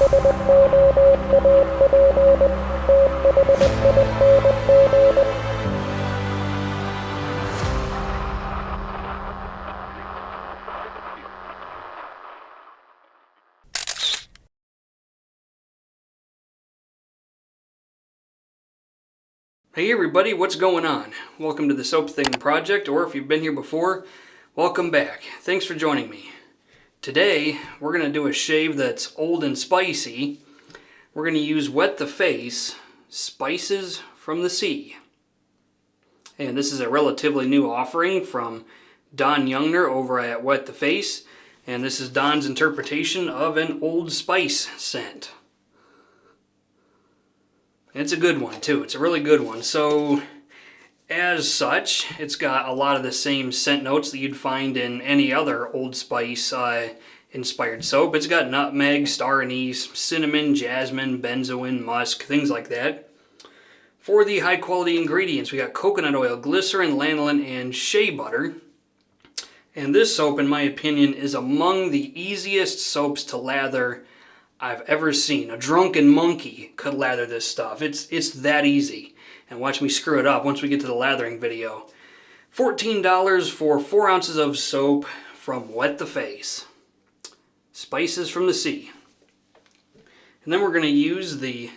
Hey everybody, what's going on? Welcome to the Soap Thing Project, or if you've been here before, welcome back. Thanks for joining me. Today, we're going to do a shave that's old and spicy. We're going to use Wet the Face, Spices from the Sea. And this is a relatively new offering from Don Youngner over at Wet the Face. And this is Don's interpretation of an Old Spice scent. It's a good one too. It's a really good one. So as such, it's got a lot of the same scent notes that you'd find in any other Old Spice inspired soap. It's got nutmeg, star anise, cinnamon, jasmine, benzoin, musk, things like that. For the high quality ingredients, we got coconut oil, glycerin, lanolin, and shea butter. And this soap, in my opinion, is among the easiest soaps to lather I've ever seen. A drunken monkey could lather this stuff. It's that easy. And watch me screw it up once we get to the lathering video. $14 for 4 ounces of soap from Wet the Face. Spices from the Sea. And then we're going to use the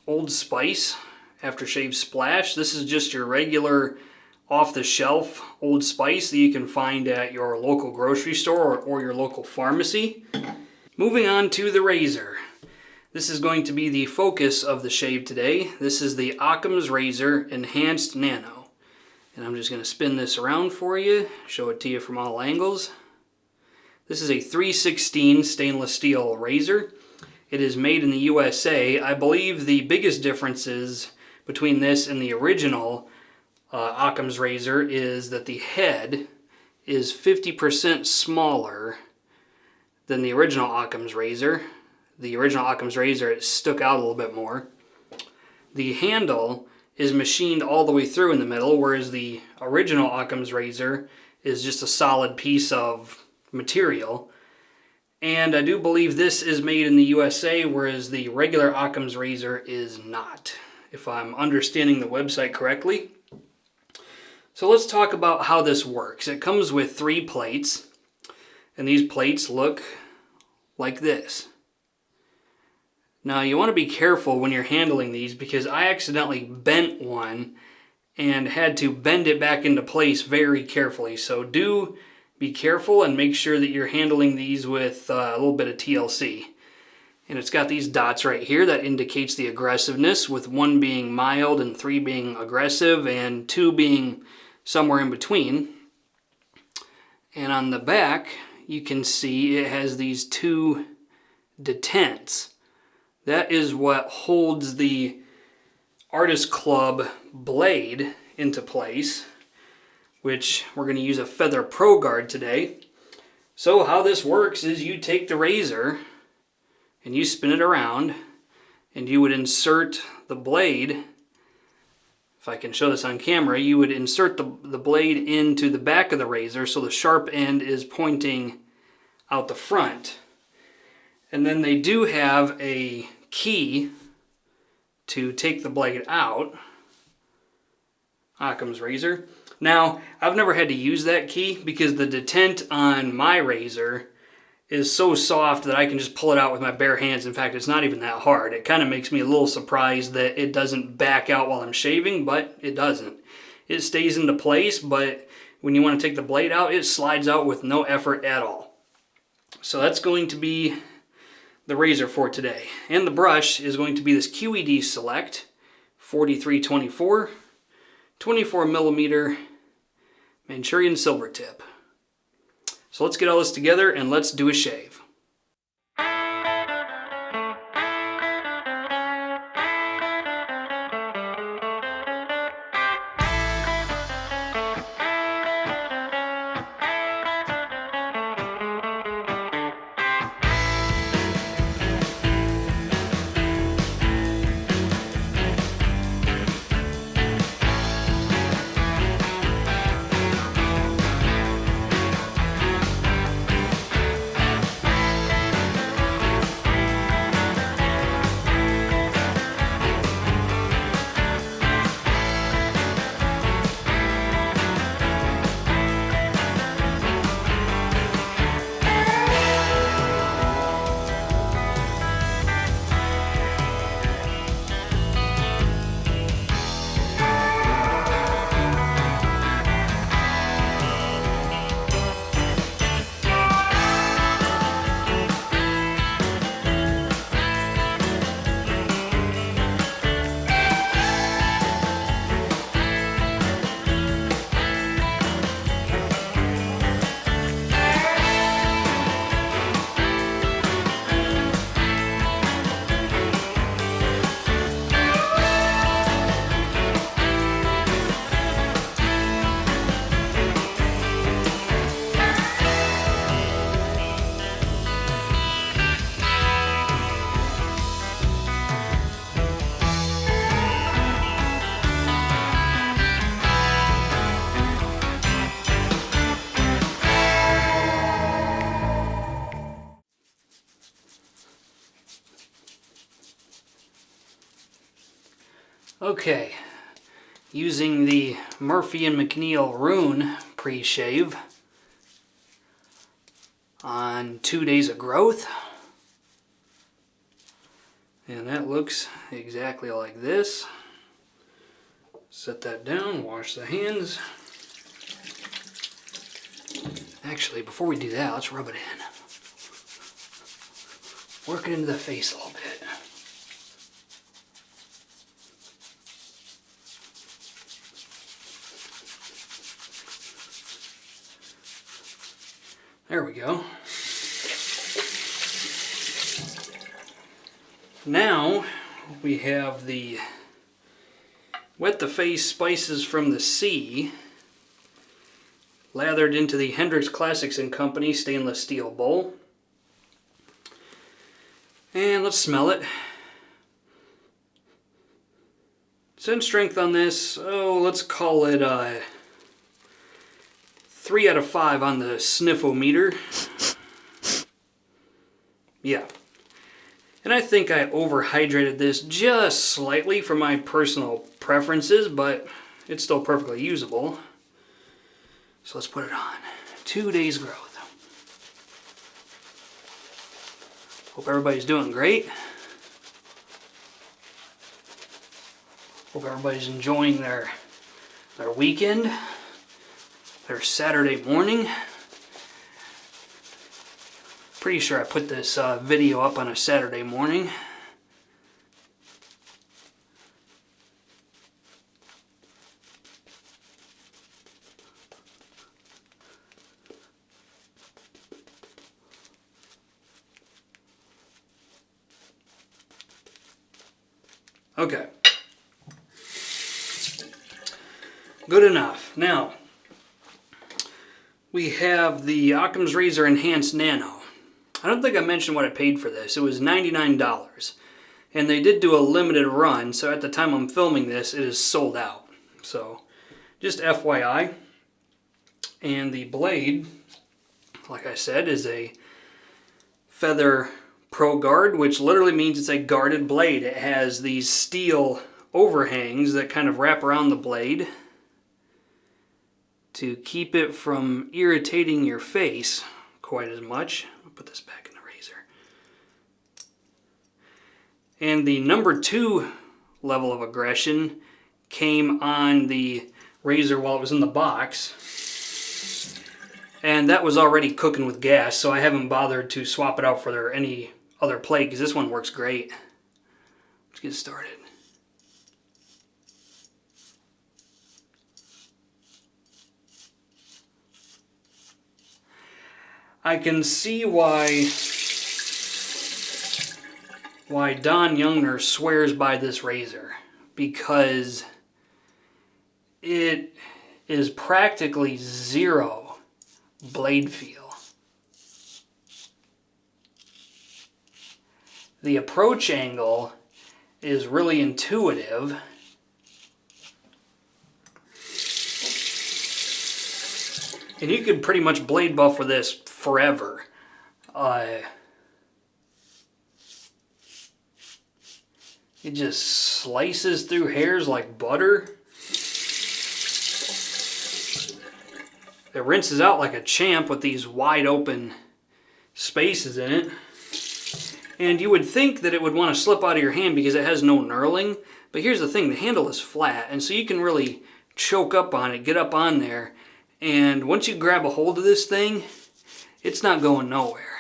Old Spice Aftershave Splash. This is just your regular off-the-shelf Old Spice that you can find at your local grocery store or your local pharmacy. Moving on to the razor. This is going to be the focus of the shave today. This is the Occam's Razor Enhanced Nano. And I'm just going to spin this around for you, show it to you from all angles. This is a 3/16 stainless steel razor. It is made in the USA. I believe the biggest differences between this and the original Occam's Razor is that the head is 50% smaller than the original Occam's Razor. The original Occam's Razor, it stuck out a little bit more. The handle is machined all the way through in the middle, whereas the original Occam's Razor is just a solid piece of material. And I do believe this is made in the USA, whereas the regular Occam's Razor is not, if I'm understanding the website correctly. So let's talk about how this works. It comes with 3 plates. And these plates look like this. Now you want to be careful when you're handling these because I accidentally bent one and had to bend it back into place very carefully. So do be careful and make sure that you're handling these with a little bit of TLC. And it's got these dots right here that indicates the aggressiveness, with 1 being mild and 3 being aggressive and 2 being somewhere in between. And on the back, you can see it has these 2 detents. That is what holds the Artist Club blade into place, which we're going to use a Feather Pro Guard today. So how this works is you take the razor and you spin it around and you would insert the blade. If I can show this on camera, you would insert the blade into the back of the razor so the sharp end is pointing out the front. And then they do have a key to take the blade out. Occam's Razor. Now, I've never had to use that key because the detent on my razor is so soft that I can just pull it out with my bare hands. In fact, it's not even that hard. It kind of makes me a little surprised that it doesn't back out while I'm shaving, but it doesn't. It stays into place, but when you want to take the blade out, it slides out with no effort at all. So that's going to be the razor for today. And the brush is going to be this QED Select 4324 24mm Manchurian Silvertip. So let's get all this together and let's do a shave. Okay, using the Murphy and McNeil Rune pre-shave on 2 days of growth. And that looks exactly like this. Set that down, wash the hands. Actually, before we do that, let's rub it in. Work it into the face a little bit. There we go. Now we have the Wet the Face Spices from the Sea, lathered into the Hendrix Classics & Company stainless steel bowl. And let's smell it. Scent strength on this, oh, let's call it 3 out of 5 on the sniffometer. Yeah. And I think I overhydrated this just slightly for my personal preferences, but it's still perfectly usable. So let's put it on. 2 days growth. Hope everybody's doing great. Hope everybody's enjoying their weekend, their Saturday morning. Pretty sure I put this video up on a Saturday morning. Okay. Good enough. Now, we have the Occam's Razor Enhanced Nano. I don't think I mentioned what I paid for this. It was $99. And they did do a limited run, so at the time I'm filming this, it is sold out. So, just FYI. And the blade, like I said, is a Feather Pro Guard, which literally means it's a guarded blade. It has these steel overhangs that kind of wrap around the blade to keep it from irritating your face quite as much. I'll put this back in the razor. And the number 2 level of aggression came on the razor while it was in the box. And that was already cooking with gas, so I haven't bothered to swap it out for any other plate because this one works great. Let's get started. I can see why Don Youngner swears by this razor, because it is practically zero blade feel. The approach angle is really intuitive. And you could pretty much blade buff with this forever. It just slices through hairs like butter. It rinses out like a champ with these wide open spaces in it. And you would think that it would want to slip out of your hand because it has no knurling. But here's the thing, the handle is flat, and so you can really choke up on it, get up on there. And once you grab a hold of this thing, it's not going nowhere.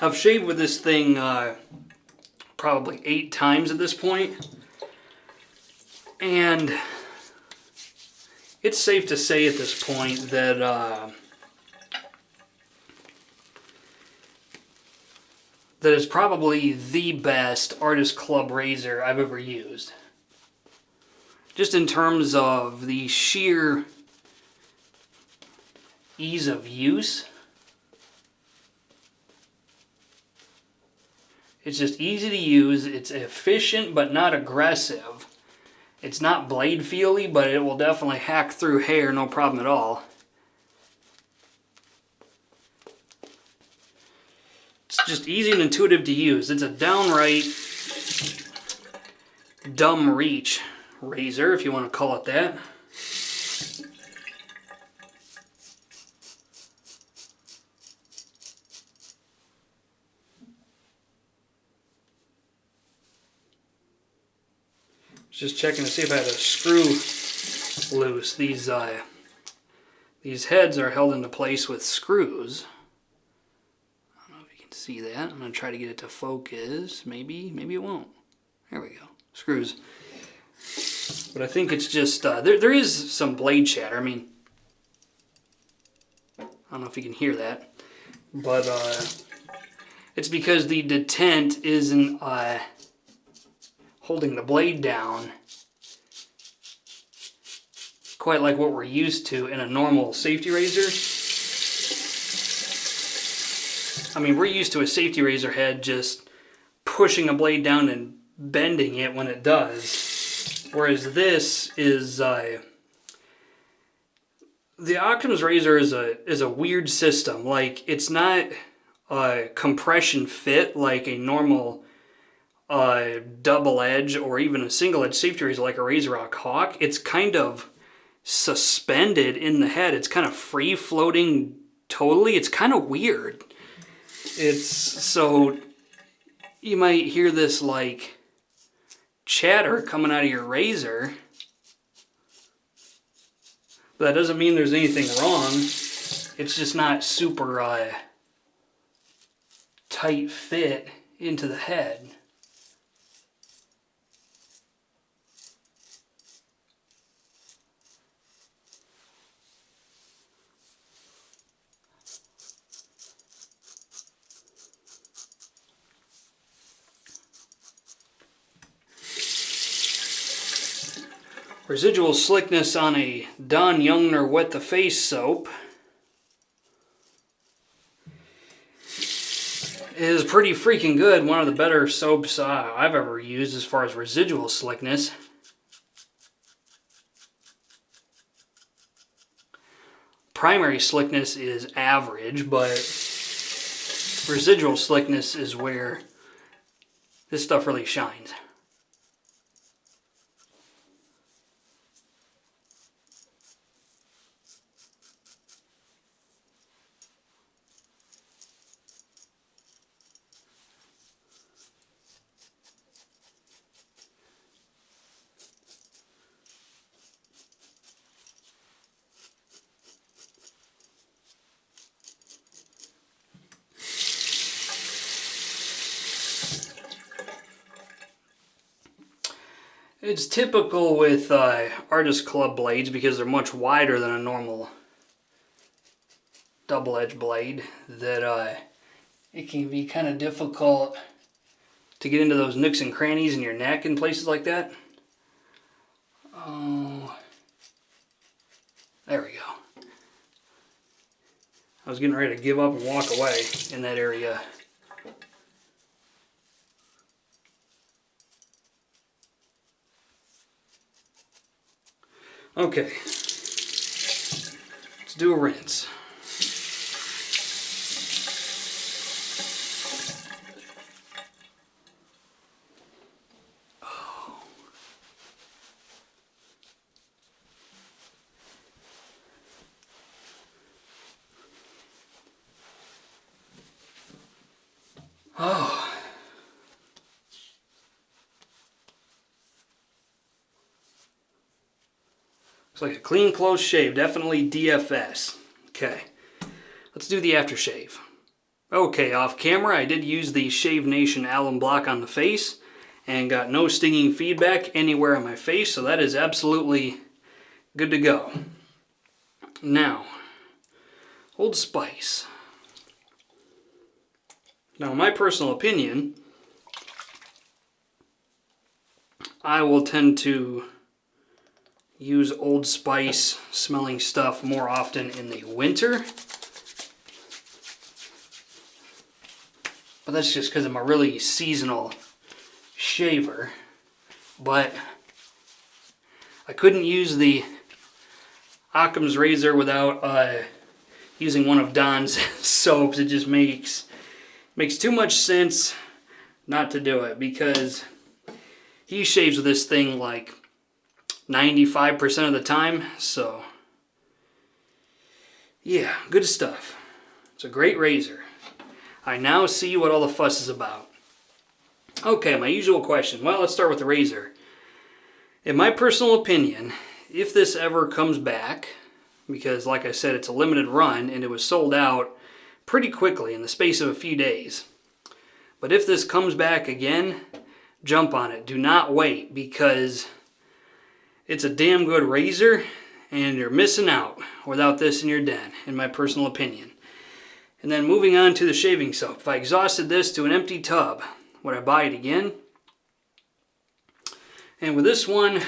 I've shaved with this thing probably 8 times at this point, and it's safe to say at this point that that is probably the best Artist Club razor I've ever used. Just in terms of the sheer ease of use. It's just easy to use. It's efficient but not aggressive. It's not blade feely, but it will definitely hack through hair, no problem at all. It's just easy and intuitive to use. It's a downright dumb reach razor, if you want to call it that. Just checking to see if I had a screw loose. These heads are held into place with screws. I don't know if you can see that. I'm going to try to get it to focus. Maybe it won't. There we go. Screws. But I think it's just, there is some blade chatter. I mean, I don't know if you can hear that. But it's because the detent isn't holding the blade down quite like what we're used to in a normal safety razor. I mean, we're used to a safety razor head just pushing a blade down and bending it when it does. Whereas this is, the Occam's razor is a weird system. Like, it's not a compression fit like a normal double edge or even a single edge safety razor like a RazorRock Hawk. It's kind of suspended in the head. It's kind of free floating totally. It's kind of weird. It's so you might hear this like chatter coming out of your razor, but that doesn't mean there's anything wrong. It's just not super tight fit into the head. Residual slickness on a Don Youngner Wet the Face soap is pretty freaking good. One of the better soaps I've ever used as far as residual slickness. Primary slickness is average, but residual slickness is where this stuff really shines. It's typical with Artist Club blades because they're much wider than a normal double edge blade that it can be kind of difficult to get into those nooks and crannies in your neck and places like that. Oh, there we go. I was getting ready to give up and walk away in that area. Okay, let's do a rinse. Oh. Looks like a clean, close shave. Definitely DFS. Okay. Let's do the aftershave. Okay, off camera, I did use the Shave Nation alum block on the face and got no stinging feedback anywhere on my face, so that is absolutely good to go. Now, Old Spice. Now, in my personal opinion, I will tend to use Old Spice smelling stuff more often in the winter. But that's just because I'm a really seasonal shaver. But I couldn't use the Occam's razor without using one of Don's soaps. It just makes too much sense not to do it, because he shaves with this thing like 95% of the time. So yeah, good stuff. It's a great razor. I now see what all the fuss is about. Okay, my usual question. Well, let's start with the razor. In my personal opinion, if this ever comes back, because like I said, it's a limited run and it was sold out pretty quickly in the space of a few days. But if this comes back again, jump on it. Do not wait, because it's a damn good razor and you're missing out without this in your den, in my personal opinion. And then moving on to the shaving soap. If I exhausted this to an empty tub, would I buy it again? And with this one,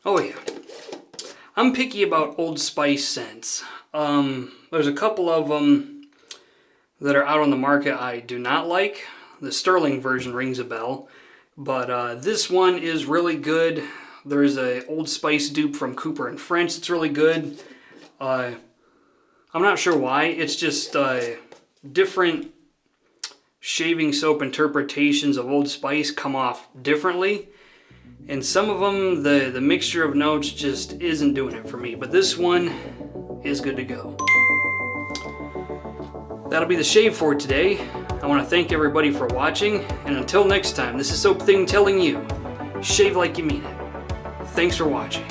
oh yeah, I'm picky about Old Spice scents. There's a couple of them that are out on the market I do not like. The Sterling version rings a bell, but this one is really good. There's a Old Spice dupe from Cooper and French. It's really good. I'm not sure why. It's just different shaving soap interpretations of Old Spice come off differently. And some of them, the mixture of notes just isn't doing it for me. But this one is good to go. That'll be the shave for today. I want to thank everybody for watching. And until next time, this is Soap Thing telling you, shave like you mean it. Thanks for watching.